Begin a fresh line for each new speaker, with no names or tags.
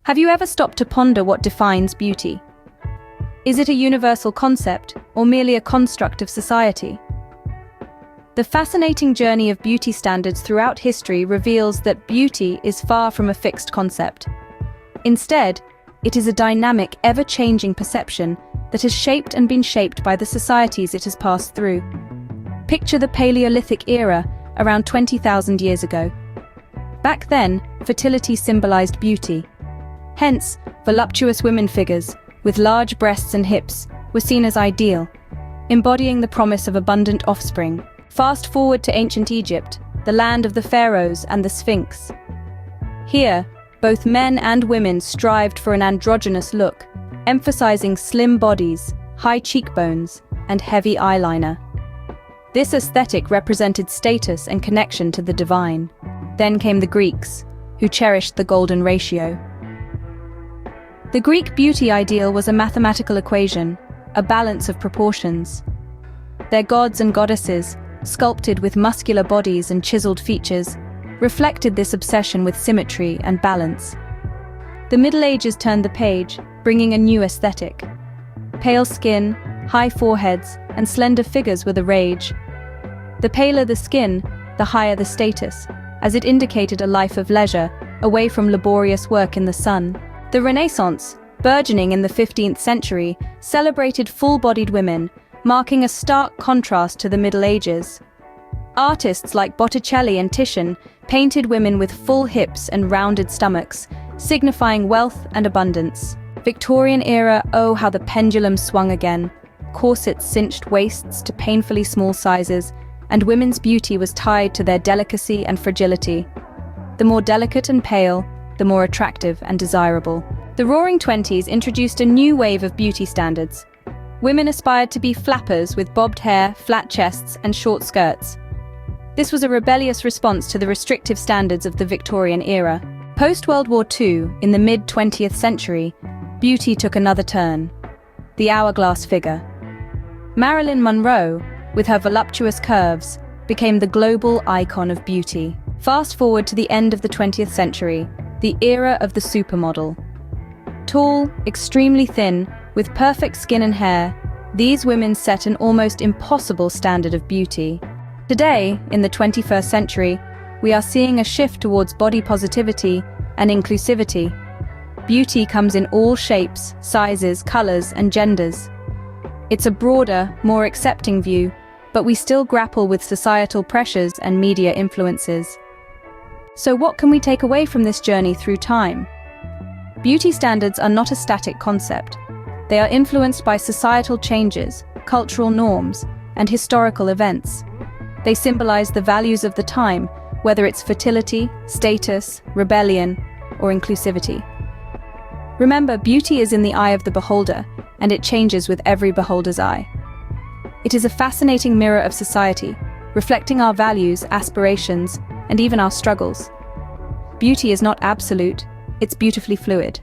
Have you ever stopped to ponder what defines beauty? Is it a universal concept, or merely a construct of society? The fascinating journey of beauty standards throughout history reveals that beauty is far from a fixed concept. Instead, it is a dynamic, ever-changing perception that has shaped and been shaped by the societies it has passed through. Picture the Paleolithic era, around 20,000 years ago. Back then, fertility symbolized beauty. Hence, voluptuous women figures, with large breasts and hips, were seen as ideal, embodying the promise of abundant offspring. Fast forward to ancient Egypt, the land of the pharaohs and the Sphinx. Here, both men and women strived for an androgynous look, emphasizing slim bodies, high cheekbones, and heavy eyeliner. This aesthetic represented status and connection to the divine. Then came the Greeks, who cherished the golden ratio. The Greek beauty ideal was a mathematical equation, a balance of proportions. Their gods and goddesses, sculpted with muscular bodies and chiseled features, reflected this obsession with symmetry and balance. The Middle Ages turned the page, bringing a new aesthetic. Pale skin, high foreheads, and slender figures were the rage. The paler the skin, the higher the status, as it indicated a life of leisure, away from laborious work in the sun. The Renaissance, burgeoning in the 15th century, celebrated full-bodied women, marking a stark contrast to the Middle Ages. Artists like Botticelli and Titian painted women with full hips and rounded stomachs, signifying wealth and abundance. Victorian era, oh how the pendulum swung again. Corsets cinched waists to painfully small sizes, and women's beauty was tied to their delicacy and fragility. The more delicate and pale, the more attractive and desirable. The Roaring Twenties introduced a new wave of beauty standards. Women aspired to be flappers with bobbed hair, flat chests, and short skirts. This was a rebellious response to the restrictive standards of the Victorian era. Post-World War II, in the mid-20th century, beauty took another turn. The hourglass figure. Marilyn Monroe, with her voluptuous curves, became the global icon of beauty. Fast forward to the end of the 20th century, the era of the supermodel. Tall, extremely thin, with perfect skin and hair, these women set an almost impossible standard of beauty. Today, in the 21st century, we are seeing a shift towards body positivity and inclusivity. Beauty comes in all shapes, sizes, colors, and genders. It's a broader, more accepting view, but we still grapple with societal pressures and media influences. So what can we take away from this journey through time? Beauty standards are not a static concept. They are influenced by societal changes, cultural norms, and historical events. They symbolize the values of the time, whether it's fertility, status, rebellion, or inclusivity. Remember, beauty is in the eye of the beholder, and it changes with every beholder's eye. It is a fascinating mirror of society, reflecting our values, aspirations, and even our struggles. Beauty is not absolute, it's beautifully fluid.